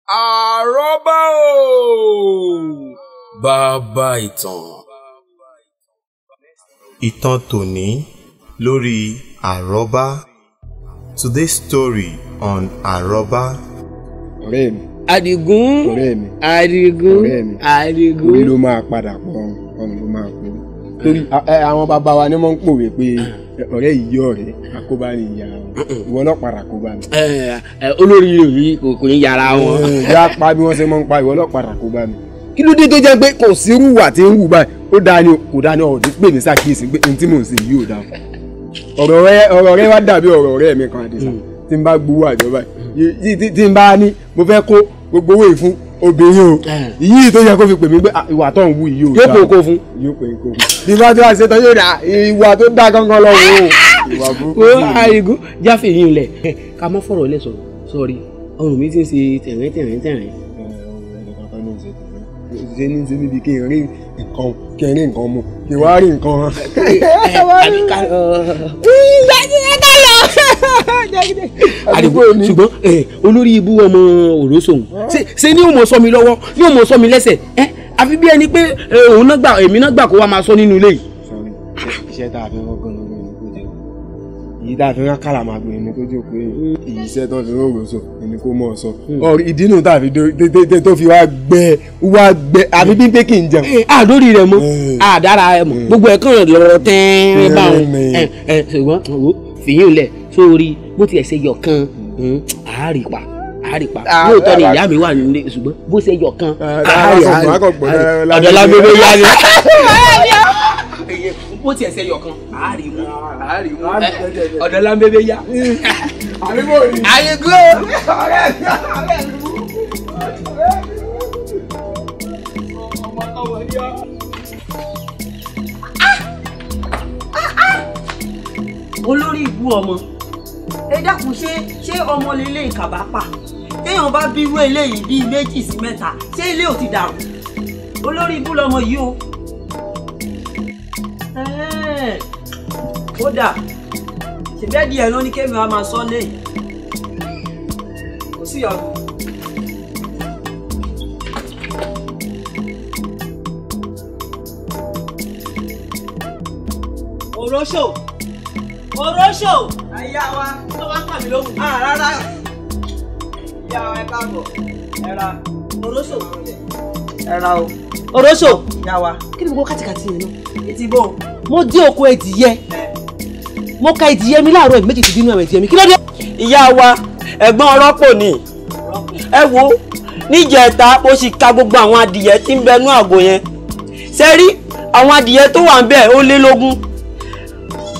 Àrọ́bá o bàbá ìtàn. Ìtàn tòní lórí àrọ́bá. Today's story on àrọ́bá. Ọ̀rẹ́ mi. Àdìgún. Ọ̀rẹ́ mi. Àdìgún. Ọ̀rẹ́ mi. Àdìgún. Orí ló máa padà pọ̀ ọ̀run ló máa pọ̀. Torí àwọn bàbá wa ni wọ́n ń pòwe pé ọ̀rẹ́ yìí ọ̀rẹ́ àkóbá ni ìyá ìwọ náà padà kóbá mi. Olórí yìí kò ní yàrá wọn. Ìyá pa bí wọ́n ṣe máa ń pa ìwọ náà padà kóbá mi. Kí ló dé tó jẹ́ pé kò sí rúwà tí ń wù báyìí ó dáa ni kò dáa ni ọ̀dí pè mí ṣàkíyèsí pé ohun tí mò ń ṣe yìí ò dáa. ọ̀rọ̀ rẹ wá dàbí ọ̀rẹ́ mi kan Àdìsá tí n bá gbowó àjọba yìí tí n bá ní mo fẹ́ kó gbogbo owó ìfún obìnrin o ìyí tó yẹ kó fi pè mí pé ìwà tó ń wù yìí ò dáa. Yóò pè kó fún. Yóò pè kó fún. Bí bá tí wàá ṣe tán yóò dà ìwà tó dá gángan lọ wò ó. Ìwà burúkú. Ó Àdìgún jáfe yìí lẹ̀ ká má fọ̀rọ̀ lẹ̀ sọ̀rí ọrùn mi ti ń ṣe tẹ̀rín. Ṣe ní ṣe níbi kí n rí nǹkan mu kí n wá rí nǹkan. Àdìgún ṣùgbọ́n olórí ibú ọmọ òrósòun ṣe ni ó mọ̀ sọ mi lọ́wọ́ ni ó mọ̀ sọ mi lẹ́sẹ̀ àfi bí ẹni pé òun náà gbà èmi náà gbà kó wá máa sọ nínú ilé yìí. Iṣẹ́ tá a fi rán gan-an lórí ẹni kó jẹ́ èyí tá a fi rán kàlàmàgbò ẹni tó jókòó èyí iṣẹ́ tó fi rán òrósò ẹni kó mọ̀ ọ́ sọ. Ìdí nù tá a fi tó fi wá gbẹ àfi bí pé kì í jẹun. Àdórí rẹ mọ àdára rẹ mọ gbogbo ẹ kàn lọ tẹ́ẹ́rẹ́ báwọn ṣùgbọ́n fìyín lẹ̀ sórí bó tiẹ̀ ṣe yọ̀ kan àárìpa lóòótọ́ ni ìyá mi wà nílé ṣùgbọ́n bó ṣe yọ̀ kan ọ̀dọ́lágbébé yá ni bó tiẹ̀ ṣe yọ̀ kan àárìmú ọ̀dọ́lágbébé yá. Àyègò olórí ìbú ọmọ ẹ dákun ṣé ọmọ lélẹ ìkàbá pa téèyàn bá bírú eléyìí bíi 2 sí 3 ṣé ilé ò ti dàrú olórí ìbú lọmọ yìí o. Kódà ṣèbẹ́ díẹ̀ ló ní kémi wa máa sọ léyìí kò sí ọ̀gbìn. Oróṣò. Ìyá wa. Tó wá kà mí lóhùn. Rárá. Ìyá wa ẹ káàbọ̀. Ẹ ra. Oróṣò. Ẹ ra o. Oróṣò. Ìyá wa. Kí ni gbogbo kàtìkàtì yẹn náà? Ètí bò. Mo dé oko ẹdìyẹ. Mo ka ẹdìyẹ mi láàárọ̀ méjì ti bínú àwọn ẹdìyẹ mi. Kí ló dé? Ìyá wa ẹ̀gbọ́n rọ́pò ni. Ẹ wo níjẹta mo sì ka gbogbo àwọn adìyẹ tí ń bẹnu àgò yẹn. Ṣé rí àwọn adìyẹ tó wà ń bẹ̀ ó lé 20.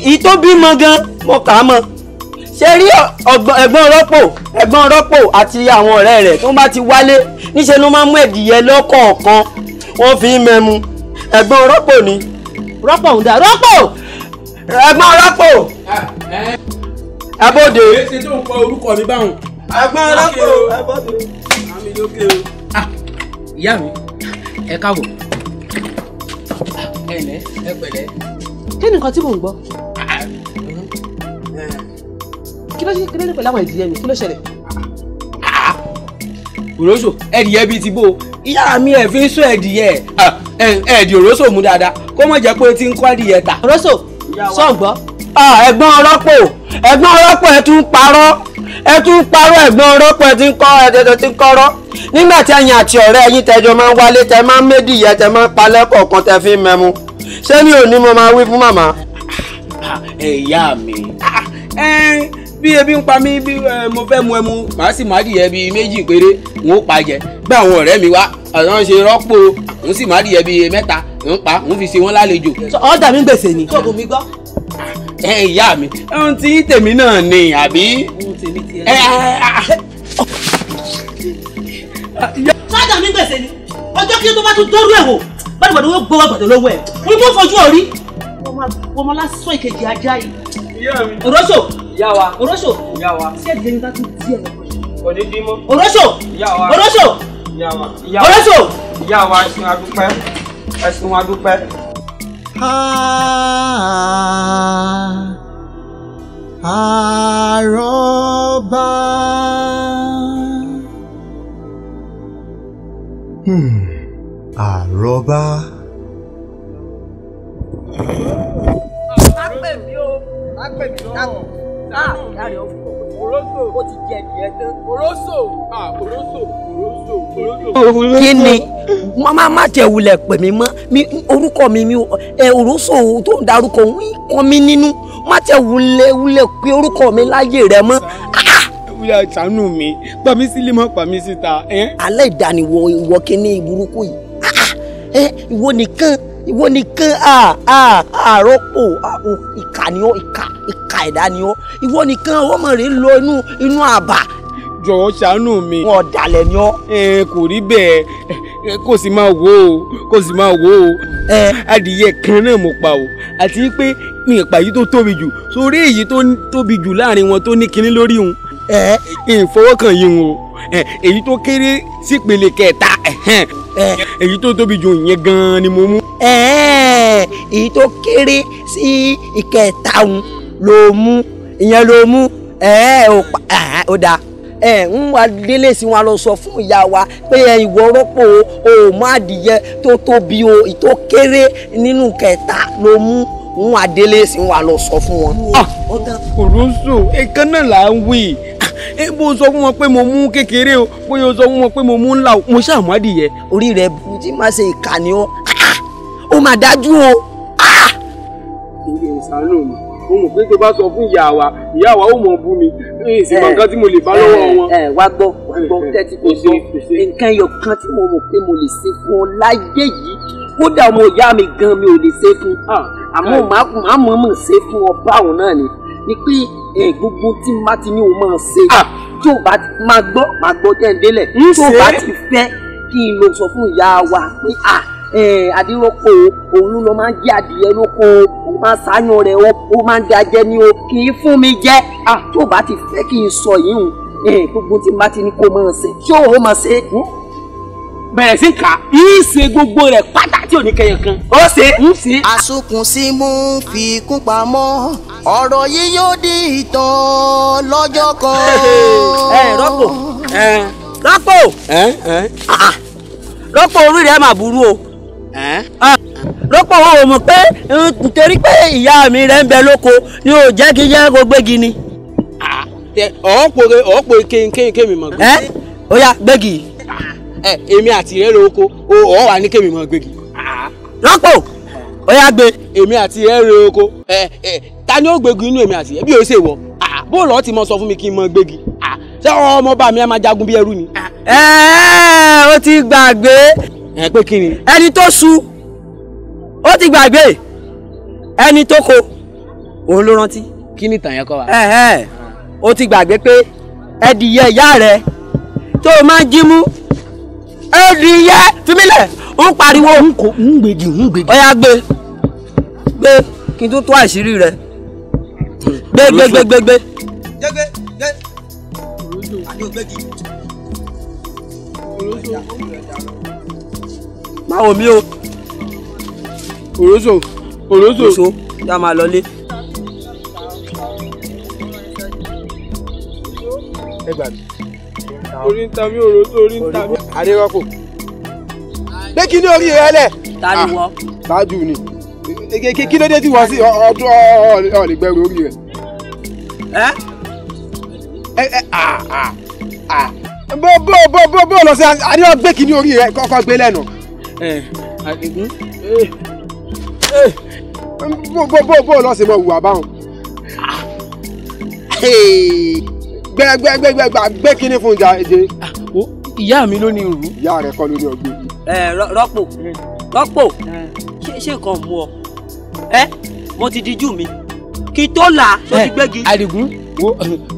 Ìtó bímọ gan mo kà á mọ ṣe rí ẹ̀gbọ́n rọ́pò àti àwọn ọ̀rẹ́ rẹ̀ tó bá ti wálé níṣẹ́ ló máa ń mú ẹ̀dìyẹ lọ́kọ̀ọ̀kan wọ́n fi ń mẹ́mu ẹ̀gbọ́n rọ́pò ni. Rọ́pò ń dà rọ́pò. Ẹ̀gbọ́n rọ́pò. Abóde. Ṣé tó ń kọ orúkọ mi báwọn. Ẹ̀gbọ́n rọ́pò. Abóde. Àmì lókè o. Ìyá mi ẹ káàbọ̀ ẹ pẹ̀lẹ́. Kí ni nǹkan tí mò ń gbọ́? Kí ló ṣe kí ló ní pẹ̀lú àwọn ìdílé mi? Kí ló ṣẹlẹ̀? Òróṣò ẹ̀dìyẹ bíi ti bó ìyá mi ẹ̀ fi ń sọ ẹ̀dìyẹ ẹ̀dì òróṣò mú dáadáa kó mọ̀ jẹ́ pé tí ń kọ́ ẹ̀dìyẹ ta. Òróṣò sọ̀gbọ́. Ẹ̀gbọ́n rọ́pò ẹ tún parọ́ ẹ̀gbọ́n rọ́pò ẹ ti ń kọ́rọ́ nígbà tí ẹ̀yin àti ọ̀rẹ́ ẹ̀yin tẹjọ máa ń wálé tẹ máa ń médìyẹ tẹ máa ń palẹ́ kọ̀ọ̀kan tẹ fi ń mẹ́mu ṣé mi ò ní mo máa wí fún màmá. Ìyá mi bí ebi ń pa mí bí mo fẹ́ mu ẹmu màá sì má dìyẹ bíi 2 péré n ó pa jẹ bí àwọn ọ̀rẹ́ mi wá àwọn ṣe rọ́pò n sì má dìyẹ bíi 3 n pa n fi ṣe wọ́n lálejò. ọ̀dà mi gbèsè ni. tó o mi gbọ́. Ìyá mi ohun tí tèmi náà ni àbí. ọ̀dà mi gbèsè ni ọjọ́ kí ló tó bá tún dọ́rú ẹ̀ wò báyìí wọ́n gbowó gbàdọ̀ lọ́wọ́ ẹ̀ wọ́n mú fojú orí. wọ́n máa lásán ìkejì ajá yìí. Òróṣò. Ìyá wa. Òróṣò. Ìyá wa. Ṣé ẹ̀dìyẹ ní bá tún díẹ̀ lọ́wọ́ yìí? Kò ní bímọ. Òróṣò. Ìyá wa. Òróṣò. Ìyá wa. Òróṣò. Ìyá wa ẹ̀sùn adúpẹ́. Àrọ́bá Àrọ́bá. Kí ni má tẹ wulẹ̀ pè mí mọ́ orúkọ mi Òrósò tó ń darúkọ kan mi nínú má tẹ wulẹ̀ pé orúkọ mi láyé rẹ mọ́. Wúlẹ̀ ṣàánú mi pa mí sílé mọ́ pa mí síta. Alẹ́ ìdániwọ̀ ìwọ kíní burúkú yìí ìwọ nìkan àrọ́pò ìkà ni ọ́ ìkà ẹ̀dá ni ọ́ ìwọ nìkan ọmọ rẹ̀ ń lọ inú àbà. Jọ̀wọ́ ṣàánú mi. Wọn ọ̀dàlẹ̀ ni ọ́. Kò rí bẹ́ẹ̀ kò sì máa wò ó adìyẹ kan náà mo pa o àti pé mi ìpa yìí tó tóbi jù sórí èyí tó tóbi jù láàrin wọn tó ní kinní lórí òun ìfọwọ́kàn yìí o èyí tó kéré sípele kẹta èyí tó tóbi jù yẹn gan-an ni mo mú. èyí tó kéré sí ìkẹta òun ló mú ìyẹn ló mú ó dáa ń wá délé sí wọn lọ sọ fún ìyá wa pé ìwọ rọ́pò òmù adìyẹ tó tóbi o ìtó kéré nínú kẹta ló mú ń wá délé sí wọn lọ sọ fún wọn. Òrósò ẹ̀kan náà là ń wí bó sọ fún wọn pé mo mú kékeré o bóyá o sọ fún wọn pé mo mú ńlá o mo ṣàmú adìyẹ. Orí rẹ burú tí má ṣe ìkànnì ó mà dájú o. ìsànú mi mo mọ̀ pé tó bá sọ fún ìyá wa ó mọ̀ bú mi ìsìnkú nǹkan tí mo lè bá lọ́wọ́ wọn. wá gbọ́ tẹ́tí kò sí nǹkan ẹyọ kan tí mo mọ̀ pé mo lè ṣe fún ọ láyé yìí kódà ọmọ ìyá mi gan mi ò lè ṣe fún àmọ́ màá mọ̀ ṣe fún ọ báwọn náà ni pé gbogbo tí n bá ti ní o máa ṣe tí o bá máa gbọ́ tẹ́ ń délẹ̀ tí o bá ti fẹ́ kí n lọ sọ fún ìyá wa pé adírọ́pò òun ló máa ń jẹ adìyẹ lóko òun máa ṣàyàn rẹ̀ ó máa ń dajẹ́ ní o kì í fún mi jẹ́ tí o bá ti fẹ́ kí n sọ yìí hùn gbogbo tí n bá ti ní kó máa ṣe tí o máa ṣe. bẹ̀rẹ̀ sí ká yìí ṣe gbogbo rẹ̀ pátá tí ò ní kẹyọ kan. ó ṣe ń ṣe. àsùnkùn sí mú fi kún pamọ́ ọ̀rọ̀ yìí yóò di ìtàn lọ́jọ́ kan. rọ́pò orí rẹ̀ mà burú o. rọ́pò o mọ̀ pé nítorí pé ìyá mi rẹ̀ ń bẹ lóko ni ò jẹ́ kí jẹ́ kó gbégi ni. ọ̀pọ̀ kémi mọ̀ gbé. ó yá gbégi. èmi àti rẹ̀ lóko ọ̀ wà ní kémi mọ̀ gbégi. rọ́pò ó yá gbé. èmi àti rẹ̀ lóko ta ni ó gbégi inú èmi àti rẹ̀ bí o ṣe wọ̀ bóòlù ọtí mọ sọ fún mi kí n mọ gbégi ṣé ọmọ bá mi ẹ máa jagun bí ẹrú ni. ó ti gbàgbé. pé kí ni. ẹni tó su ó ti gbàgbé ẹni tó ko òun ló rántí. kí ni tàn yẹn kọ́ wa. ó ti gbàgbé pé ẹdìyẹ ìyá rẹ tó o máa ń jí mú ẹdìyẹ fímílẹ̀ ń pariwo. ń gbèdì. ó yá gbé kí n tó tó àṣírí rẹ gbé. máa wò mí o. Òrósò yá máa lọlé. orí ń ta mí Òrósò orí ń ta mí. Adérọ́pò gbé kí ní orí rẹ lẹ̀. ta ni wọ́n. ṣáájú ni kí ló dé tí wọ́n sí ọdún ọ̀lẹ́gbẹ̀rún orí rẹ̀. bó lọ sí adéwọ́ gbé kí ní orí rẹ̀ kọ́kọ́ gbé lẹ́nu. bó lọ sí mọ wùwà báwọn. gbé kí ní fún ìjà. ìyá mi ló ní ìrù. ìyá rẹ̀ kọ́ ló ní ọgbẹ́. rọ́pò ṣé nǹkan mú ọ mo ti dijú mi kí tó là tó ti gbégi. Àdìgún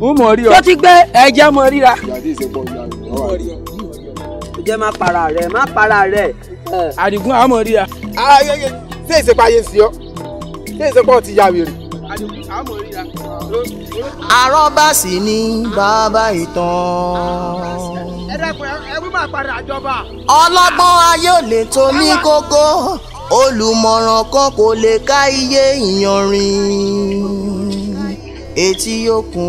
ó mọ̀ rí ọ. tó ti gbé. ẹjẹ́ mọ̀ ríra. ìyá tí ì ṣe pọ̀ ìyá rẹ̀ lọ́wọ́ rẹ̀. ó jẹ́ má para rẹ̀. Àdìgún á mọ̀ ríra. ṣé ìṣepọ̀ ayé sí ọ ṣé ìṣepọ̀ ti ya wèrè. Àdìgún á mọ̀ ríra. àrọ́bá sì ni bàbá ìtàn. ẹ dákun ẹ wí máa padà jọba. ọlọ́gbọ́n ayé ò lè tó ní kókó olùmọ̀ràn kan kò lè ká iye ìyanrìn etí òkun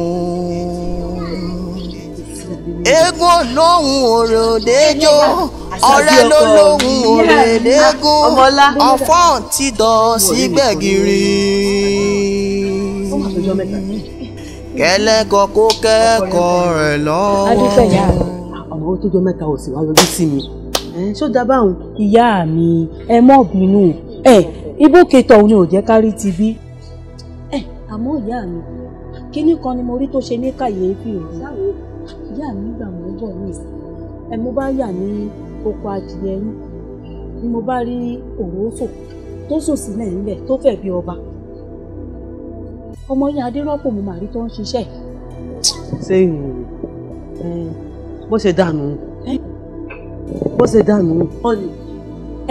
eégún olóhùn òròdéjò ọ̀rẹ́ ló lóhùn òrèlégún ọ̀fọ́n ti dọ̀ sí gbẹ̀gìrì kẹlẹ́kọ̀ọ́ kó kẹ́kọ̀ọ́ rẹ̀ lọ́wọ́. adúfẹ̀yà ọmọ tó jọ mẹ́ta ò sì wá yọjú sí mi ṣó dábàá òun. ìyá mi ẹ mọ̀ bínú ibùkẹ́tọ̀ òun ni ò jẹ́ kárí ti bí. àmọ́ ìyá mi kíní kan ni mo rí tó ṣe ní kàyéfì òun. ìyá mi gbà mọ́ bọ̀ ní ìsìn mo bá yà ní oko adìyẹ yín ni mo bá rí òrófò tó sùn sílẹ̀ nílẹ̀ tó fẹ̀ bí ọba. ọmọ yẹn adérọ́pò mo màrí tó ń ṣiṣẹ́. ṣé bó ṣe dànù bó ṣe dànù.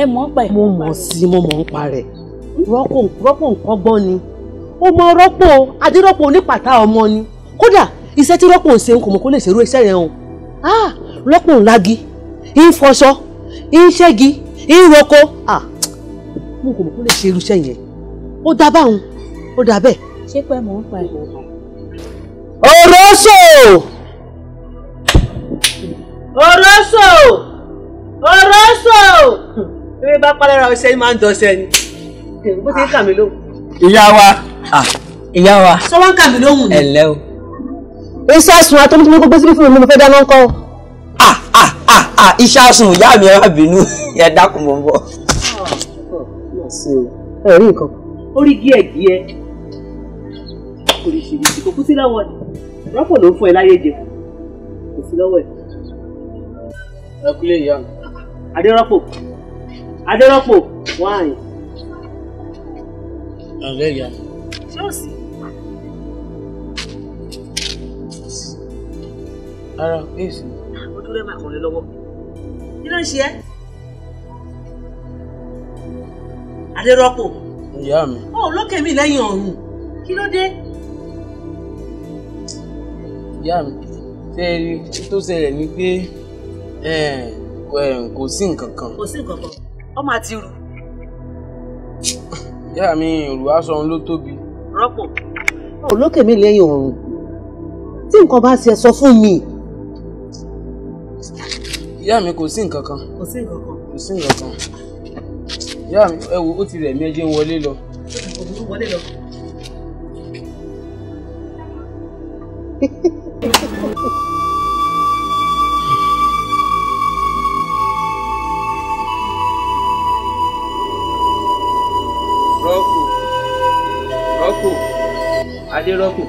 ẹ mọ̀ ọ́ pa ẹ̀. mo mọ̀ sí mo mọ̀ ń pa rẹ̀ rọ́pò nǹkan gbọ́n ni ó mọ rọ́pò adérọ́pò onípàtà ọmọ ni kódà iṣẹ́ tí rọ́pò ń ṣe kò mọ̀ kó lè ṣerú iṣẹ́ yẹn o rọ́pò ńlági ń fọṣọ ń ṣẹ́gi ń roko mo kò mọ̀ kó lè ṣerú iṣẹ́ yẹn ó dá báwọn ó dá bẹ́ẹ̀. ṣé pé mò ń pa ẹ̀. Òrósò Òrósò Òrósò bí bá parẹ́ ra ọṣẹ máa ń dọ̀ṣẹ́ ni bó ti ń kà mí lóhùn. ìyá wa. ìyá wa. sọ wá ń kà mí lóhùn ni. ẹ ǹlẹ́ o. iṣẹ́ àsùn àtọ́mú tí mo gbé síbí fún mi mo fẹ́ dáná ńkọ́. iṣẹ́ àsùn ìyá mi ẹ má bínú ẹ dákun mọ́ bọ̀. ẹ rí nǹkan orí gíẹ̀gíẹ̀ oríṣiríṣi kò kú sí lọ́wọ́ ni rọ́pò ló ń fún ẹ láyé jẹ kò sí lọ́wọ́ ẹ. ẹ kúlẹ̀ ìyá mi. Adérọ́pò wáìn. ọ̀rẹ́ ìyá mi. ṣé ò sí. ara èsì. ó dúró máa kàn lé lọ́wọ́ kí ló ń ṣe ẹ́. Adérọ́pò. ìyá mi. ó lókè mi lẹ́yìn ọ̀run kí ló dé. ìyá mi ṣe tó ṣẹlẹ̀ ni pé kò sí nǹkan kan. kò sí nǹkan kan ọmọ àti rù. ìyá mi ìrù aṣọ òun ló tóbi. Rọ́pò. ó lókè mi lẹ́yìn ọ̀run tí nǹkan bá ṣe sọ fún mi. ìyá mi kò sí nǹkan kan. kò sí nǹkan kan. kò sí nǹkan kan. ìyá mi ẹ wo ó ti rẹ̀ mí ẹ jẹ́ n wọlé lọ. wọlé lọ. Rọ́pò Adérọ́pò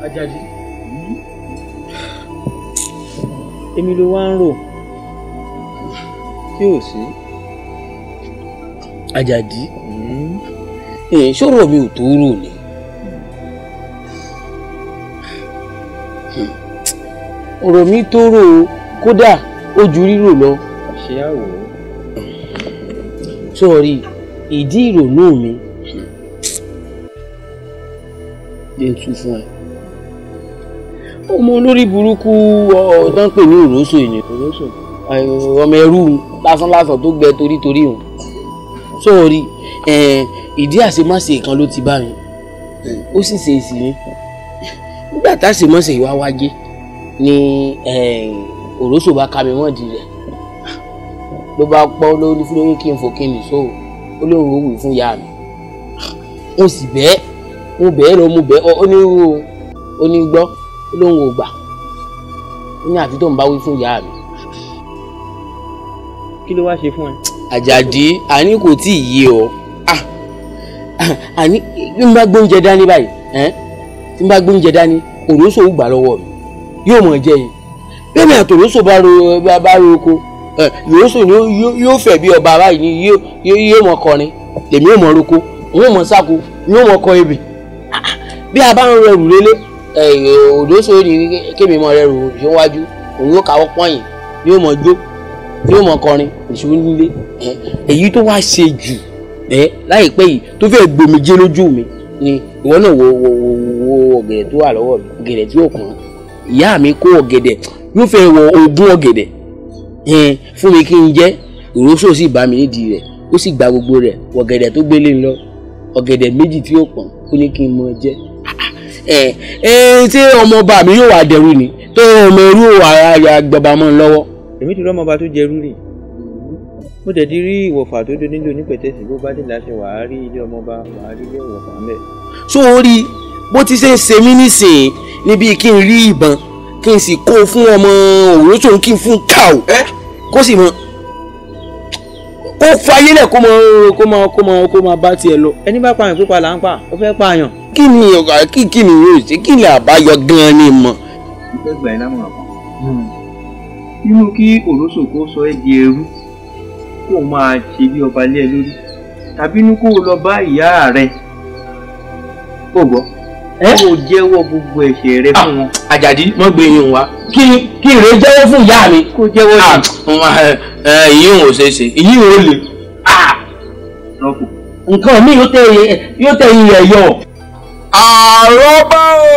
Àjàdí èmi ló wá ń rò tí ò sí. Àjàdí ṣòro mi ò tó rò ni. ọ̀rọ̀ mi tó rò kódà ó ju rírò lọ. ṣé àwòrán. sọ́ọ̀rì ìdí ìrònú mi lè tú fún ẹ. ọmọ olórí burúkú ọ̀dọ́ ń pè ní Òrósò yìí. ọmọ ẹrú lásánlásán tó gbẹ torítorí òun. sọ́ọ̀rì ìdí àṣemáṣe kan ló ti bá mi ó sì ṣe èsì mi nígbà tá àṣemáṣe ìwà wájé ni Òrósò bá ká mi mọ́ọ̀dì rẹ̀ ló bá pọ́ lórí fún lórí kí n fò kí n nìṣó ó lóun ò wí fún ìyá mi mo sì bẹ́ẹ̀ mo bẹ́ẹ̀ lọ mo bẹ́ẹ̀ ó ní gbọ́ ó lóun ò gbà ó ní àfi tó ń bá wí fún ìyá mi. kí ló wá ṣe fún ẹ. Àjàdí àní kò tí ì yé ọ àní bí n bá gbóúnjẹ dání báyìí tí n bá gbóúnjẹ dání Òrósò ó gbà lọ́wọ́ mi yóò mọ̀ jẹ́ yìí bẹ́ẹ̀ ni àtòrósò bá ro oko Òrósò yóò fẹ̀ bí ọba báyìí ni yóò mọ̀ kọrin lèmi yóò mọ̀ roko òun mọ̀ sáko yóò mọ̀ kọ ebè bí a bá ń rẹrù lélé Òrósò ní kémi mọ̀ rẹrù síwájú òun yóò káwọ́ pọ́yìn yóò mọ̀ jó yóò mọ̀ kọrin ìṣó nílé èyí tó wá ṣe jù láìpẹ́ yìí tó fẹ́ gbòmìjé lójú mi ni ìwọ náà wo ọ̀gẹ̀dẹ̀ tó wà lọ́wọ́ mi ọ̀gẹ̀dẹ̀ tí yóò pọ́n ìyá mi kó ọ̀gẹ̀dẹ̀ yóò fẹ́ wọ ogún ọ̀gẹ̀dẹ̀ fún mi kí n jẹ Òrósò sì bá mi nídìí rẹ̀ ó sì gba gbogbo rẹ̀ ọ̀gẹ̀dẹ̀ tó gbélé lọ ọ̀gẹ̀dẹ̀ méjì tí yóò pọ́n ó ní kí n mọ jẹ tí ọmọ ọba mi yóò wá dẹrù ni tó ọmọ ẹrú àgbàbà mọ́ lọ́wọ́ èmi ti rọ́mọba tó jẹrú rí mo dẹ̀ ti rí ìwọ̀fà tó dé nílò onípẹ̀tẹ́sì bó bá dé láṣẹ wàá rí ilé ọmọba wàá rí ilé ìwọ̀fà mẹ́. sórí bó ti ṣe ń ṣe mí nísìnyí níbi kí n rí ìbọn kí n sì kó fún ọmọ òróṣò kí n fún káò kó sì mọ kó fayé lẹ̀ kó máa bá tiẹ̀ lọ. ẹni bá pààyàn pípa là ń pa ó fẹ́ pààyàn. kí ni yóò ṣe kí ni àbáyọ gan-an ni mọ̀. mo fẹ́ gbà ẹ́ lámọ̀ràn kan nínú kí òróṣò kó sọ ẹ́ di ẹrú kó máa ṣe bí ọba lé ẹ lórí tàbí inú kó lọ bá ìyá rẹ kó gbọ́ kó jẹ́wọ́ gbogbo ẹ̀ṣẹ̀ rẹ fún wọn. Àjàdí mọ́ gbé yín wá kí ìrè jẹ́wọ́ fún ìyá mi. kó jẹ́wọ́ sí. ìyín ò ṣeé ṣe ìyín ò lè. nǹkan mi yóò tẹ ilẹ̀ yọ. àrọ́bá o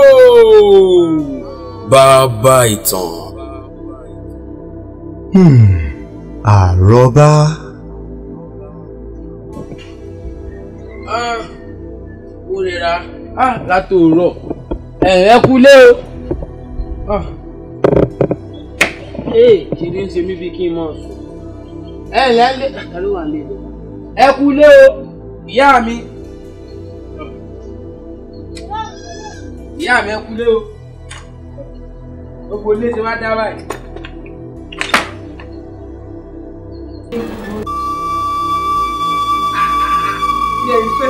bàbá ìtàn. Àrọ́bá. ó rẹra látòórọ̀ ẹ kúlé o. ṣe ní ṣe mí bí kí n mọ̀ sùn. ẹ lẹ́lẹ́ ló wà lé ẹ kúlé o ìyá mi. ìyá mi ẹ kúlé o. gbogbo ilé ṣe wá dá báyìí. bí ẹni pé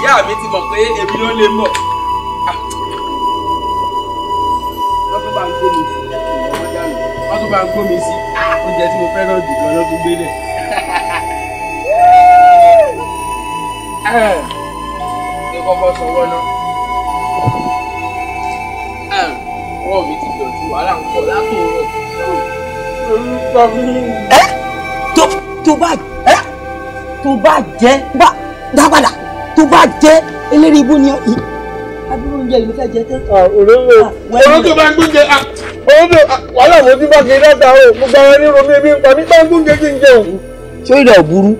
ìyá mi ti mọ̀ pé èmi ló lè mọ̀. wọ́n tún bá ń gbómi sí wọ́n tún bá ń gbómi sí oúnjẹ tí mo fẹ́ràn jù lọ lọ́dún gbélé. ṣé kọ́kọ́ sanwó náà. wọ́n mi ti dọ̀tí wàhálà ń pọ̀ látòrò. tó bá jẹ́ dápadà tó bá jẹ́ eléré ibú ni adúrú oúnjẹ ìlú fẹ́ jẹ tẹ́. Òróṣò bá ń gbóúnjẹ wàhálà mo ti bá kiri dáta o mo gba wọn ní romi ebi ń pa mí bá ń gbóúnjẹ kí n jẹun. ṣé ìrẹ̀ ò burú.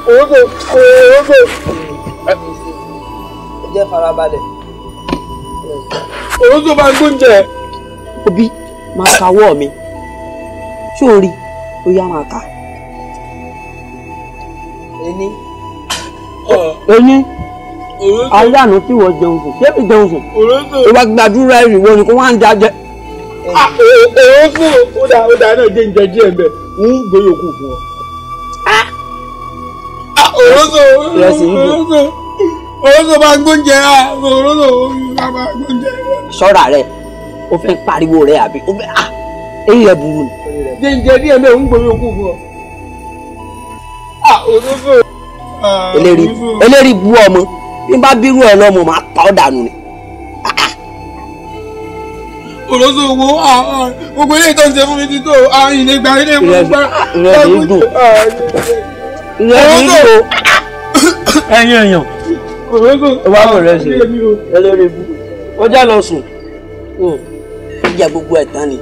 Òróṣò. ẹ jẹ́ farabalẹ̀. Òróṣò bá ń gbóúnjẹ. Òbí máa kawọ́ mi ṣó o rí ó yá máa kà. Ení aláàánú tí wọ́n jẹun sùn ṣé mi jẹun sùn ìwà gbàdúrà ìrìnwó ni kó wá ń jájẹ. Òróṣò ó dáa náà jẹ́ ìjẹ́ díẹ̀ bẹ́ẹ̀ ń gbóyè òkú fún ọ. Òróṣò bá ń gbóúnjẹ Òróṣò bá ń gbóúnjẹ. Ṣọ́ra rẹ̀ ó fẹ́ pariwo rẹ̀ àbí ó fẹ́ èyí rẹ̀ burú ni. Jẹ́ ìjẹ́ díẹ̀ bẹ́ẹ̀ ń gbóyè òkú fún ọ. Òróṣò. eléri bú ọmọ bí n bá bírú ẹ lọmọ máa pa ọ́ dànù ni. Òróṣò wo gbogbo ilé ìtọ́ ń ṣe fún mi ti tó ilé gba ilé mú gbá. ìrẹ́ mi dùn ẹ̀yin èèyàn Òróṣò wà á bẹ̀rẹ̀ sí eléri bú ó já lọ sùn jẹ gbogbo ẹ̀ tán ni.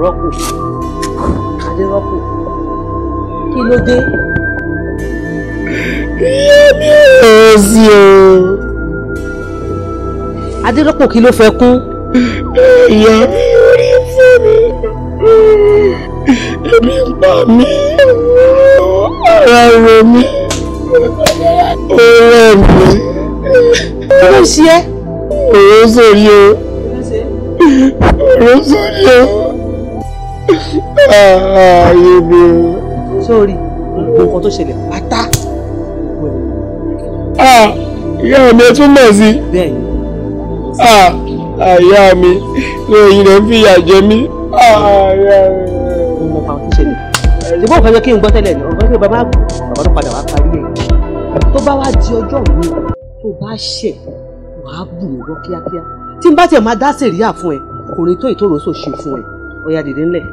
rọ́pò adérọ́pò kí ló dé. ìyá mi ò sí o. adérọ́pò kí ló fẹ́ kún. ìyá mi ò rí fún mi. ebi ń pa mí. ara rẹ̀ mi. ó rẹ̀ mí. kí ló ṣe é. Òróṣò ni o. Òróṣò ni o. Ayé mi o. sórí nǹkan tó ṣẹlẹ̀ pátá. Ìyá mi ẹ tún mọ̀ sí. bẹ́ẹ̀ni. Ìyá mi lóyìn rẹ̀ ń fìyà jẹ mí. mo mọ àwọn tó ṣẹlẹ̀. ṣùgbọ́n òkè yẹ kí n gbọ́ tẹ́lẹ̀ ní ọ̀gá tó bàbá tó padà wá parí ẹ̀. tó bá wá di ọjọ́ mi tó bá ṣẹ̀ wàá bù mí lọ kíákíá tí n bá tiẹ̀ máa dá sèríà fún ẹ kò ní tó ìtòròsò ṣe fún ẹ ó yá dìde ńlẹ̀.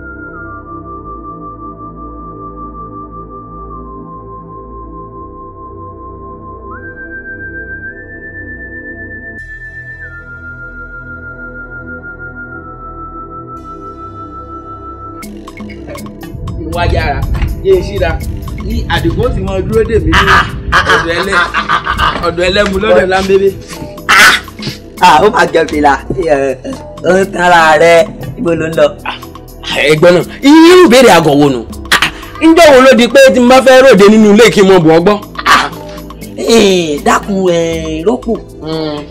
wá yára yé e síra ní àdìgún ti mọ dúró dè mí ní ọ̀dọ̀ ẹlẹ́mu lọ́dọ̀ lámbébé. ó máa jẹ fìlà ó ń tanra rẹ ibo ló ń lọ. ẹ̀gbọ́n náà irú ìbéèrè àgọ̀ wo nù ńjọ́ wo ló di pé tí n bá fẹ́ ròde nínú ilé kí n mọ bọ̀ ọgbọ́n. dákun rọ́pò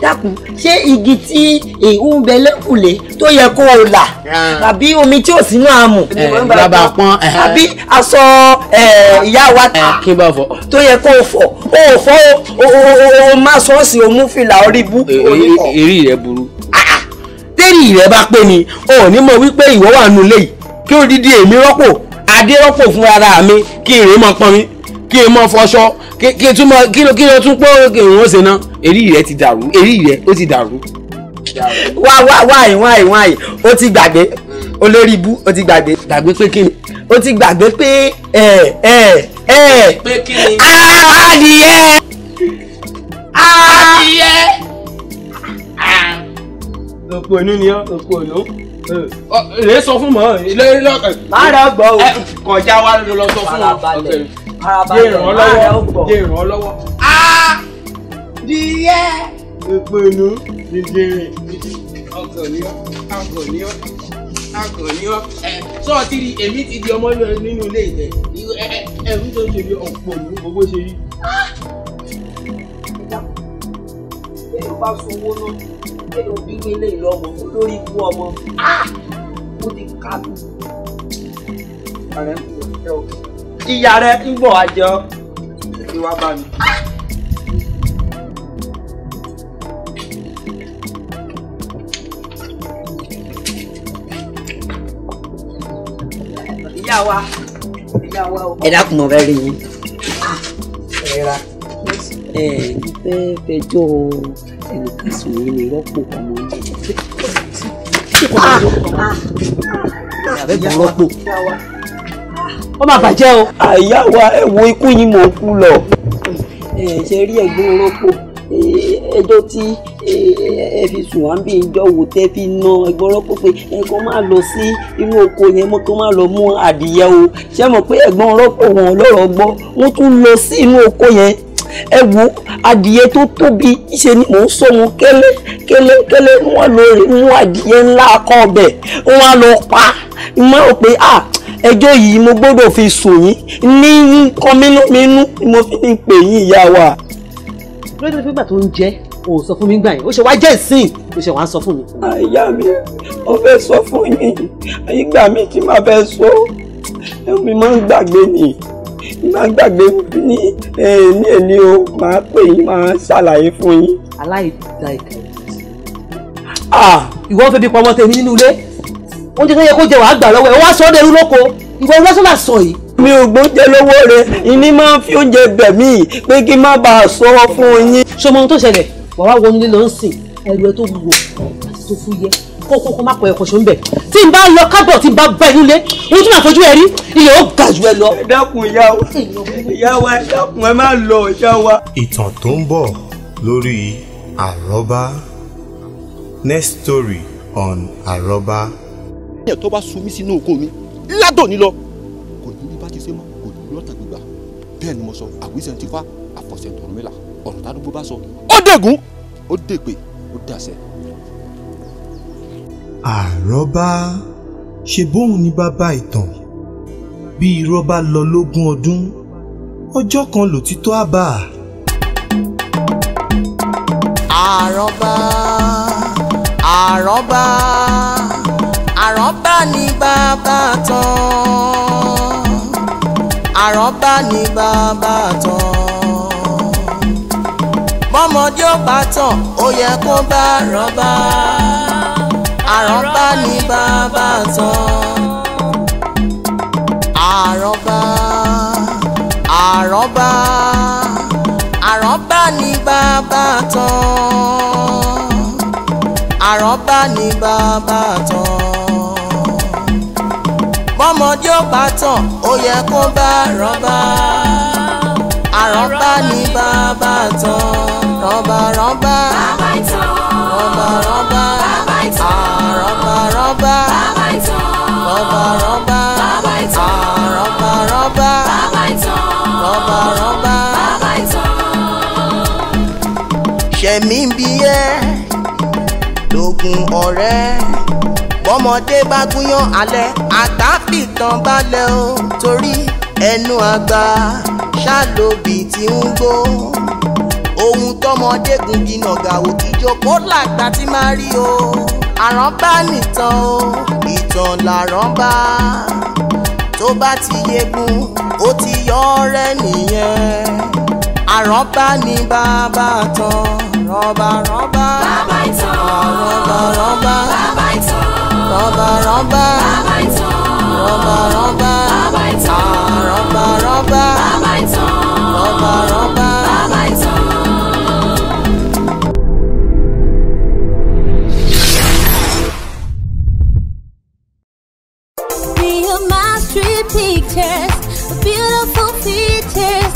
dákun ṣé igi tí ń bẹ lẹ́kùlé tó yẹ kó o là tàbí omi tí ò sínú àmù bàbá pọ́n àbí aṣọ ìyá wa kí n bá fọ tó yẹ kó o fọ o má sọ́ọ̀sì o mú fìlà orí bú. èrí rẹ burú tẹ́rì rẹ bá pé ni o ò ní mọ̀ wípé ìwọ wà nù léyìí kí ó dídí èmi rọ́pò adé rọ́pò fún ara mi kí èrè mọ pọn mi kí n mọ fọṣọ kí n tún mọ kí ló tún pọ́ kí n ó ṣe ná èrí rẹ ti dàrú èrí rẹ ó ti dàrú. wáyì ó ti gbàgbé olórí ibú ó ti gbàgbé. gbàgbé pé kí ni. ó ti gbàgbé pé pé kí ni. adìyẹ. òpó inú ni ọ́ òpó inú. lè sọ fún mọ́ ilé lọ́kàn. má rà gbọ́ o. kọjá wa lọ sọ fún ọ. jẹ́ ìrànlọ́wọ́. Adìyẹ. òpó inú dídìrín ọkọ̀ ní ọ́. sọ ti rí èmi ti di ọmọ nínú ilé ìtẹ̀ ẹ̀rú tó ń ṣe bí ọ̀pọ̀ ní gbogbo ṣe rí. ẹ̀rọ bá sanwó náà ẹ̀rọ bí ilé ìlọ́mọ lórí ikú ọmọ ó ti kábù. ìyá rẹ ń bọ̀ àjọ ìwà bá mi. ìyá wa o. ẹ dákun mọ fẹ́ rí yín. fẹ́ fẹjọ́ ẹnìkan sùn yín ní rọ́pò ọmọ yìí. àbẹ̀bọ̀ rọ́pò. ó máa bàjẹ́ o. àyà wa ẹ wo ikú yín mò ń kú lọ. ṣe rí ẹ̀gbọ́n rọ́pò ẹjọ́ tí ẹ fi sùn wá ń bí ìjọ wò tẹ́ fi ná ẹ̀gbọ́n rọ́pò pé ẹ̀gbọ́n máa lọ sí inú oko yẹn mọ́ kó máa lọ mú adìyẹ o ṣé mọ̀ pé ẹ̀gbọ́n rọ́pò wọn lọ́rọ̀ gbọ́ wọ́n tún lọ sí inú oko yẹn ẹ wo adìyẹ tó tóbi ṣe ni mò ń sọ wọn kẹ́lẹ́ wọ́n lọ rí mú adìyẹ ńlá akọ ọbẹ̀ wọ́n á lọ pa mọ́ ò pé ẹjọ́ yìí mo gbọ́dọ̀ fi sùn yín ní kọ́mínú ni mo fi ń pè yín ìyá wa. lórí tó fi gbà tó ń jẹ́ o sọ fún mi gbà yín ó ṣe wá jẹ́ ìsìn ó ṣe wá ń sọ fún mi. àyà mi mo fẹ́ sọ fún yín ìgbà mi tí màá fẹ́ sọ mi máa ń gbàgbé ni máa ń gbàgbé ní èní o máa pè yín máa ṣàlàyé fún yín. aláìda ìkà ìwọ fẹ́ bí pọmọ tèmi nínú ilé oúnjẹ tó yẹ kó jẹ wàá gbà lọ́wọ́ ẹ̀ ó wá sọ ọ́ dẹrú lóko ìwọ lọ́sọ̀lá sọ yìí. mi ò gbóúnjẹ lọ́wọ́ rẹ̀ ìní máa ń fi oúnjẹ bẹ̀ mí pé kí n má bàa sọ fún yín. ṣọmọ ohun tó ṣẹlẹ̀ wà wá wọnú ilé lọ ń sìn ẹrù ẹ tó wúwo àti tó fúyẹ́ kó má pọ̀ ẹ̀kọ́ ṣó ń bẹ̀. tí n bá lọ kábọ̀ tí n bá bá inú ilé ohun tí màá fojú ẹ rí ilé ó ga jù ẹ lọ. ẹ dákun ìyá wa ẹ dákun ẹ má lọ ìyá wa. Ìtàn tó ń bọ̀ lórí àrọ́bá. Next story on àrọ́bá. ẹ̀ tó bá sun mí sínú oko mi ládòní lọ kò ní bí bá ti ṣe mọ́ kò ní lọ́tà gbígbà bẹ́ẹ̀ ni mo sọ àwísẹ̀ ti fa àfọ̀sẹ̀ tọ̀rọ̀mìlà ọ̀rọ̀ tádúgbò bá sọ ó dègún ó dègbè ó dàṣẹ. Àrọ́bá ṣe bóun ní bàbá ìtàn bí irọ́ bá lọ lógún ọdún ọjọ́ kan lòtítọ́ á bà. Àrọ́bá àrọ́bá àrọ́bá ni bàbá tán àrọ́bá ni bàbá tán bọ́mọdé ó bá tán ó yẹ kó bá àrọ́bá àrọ́bá ni bàbá tán àrọ́bá àrọ́bá àrọ́bá. àrọ́bá ni bàbá tán, àrọ́bá ni bàbá tán. Bọ́mọdé ò bá tàn ó yẹ kó bá rọ́bà, àrọ́bá ni bàbá tán. Rọ́bà rọ́bà bàbá ìtàn, rọ́bà rọ́bà bàbá ìtàn, àrọ́bà rọ́bà bàbá ìtàn, rọ́bà rọ́bà bàbá ìtàn, àrọ́bà rọ́bà bàbá ìtàn, rọ́bà rọ́bà bàbá ìtàn. Ṣẹ̀mí bí ẹ lógún ọ̀rẹ́, bọ́mọdé bá gúnyán alẹ́ àgbà fìtàn balẹ̀ o, torí ẹnu àgbà ṣàlóbì tí ń gbó. Ohun tọmọdé gun dínà gàwó ìjókòó làgbà tí máa rí o. Àrọ́bá nìtàn o, ìtàn làrọ́bá. Tó bá ti yegun ó ti yọ ọ̀rẹ́ nìyẹn. Àrọ́bá ni bàbá tán. Rọ́bà rọ́bà bàbá ìtàn, rọ́bà rọ́bà bàbá ìtàn, rọ́bà rọ́bà bàbá ìtàn, rọ́bà rọ́bà bàbá ìtàn, rọ́bà rọ́bà bàbá ìtàn, rọ́bà rọ́bà bàbá ìtàn. Real mastery pictures, beautiful features.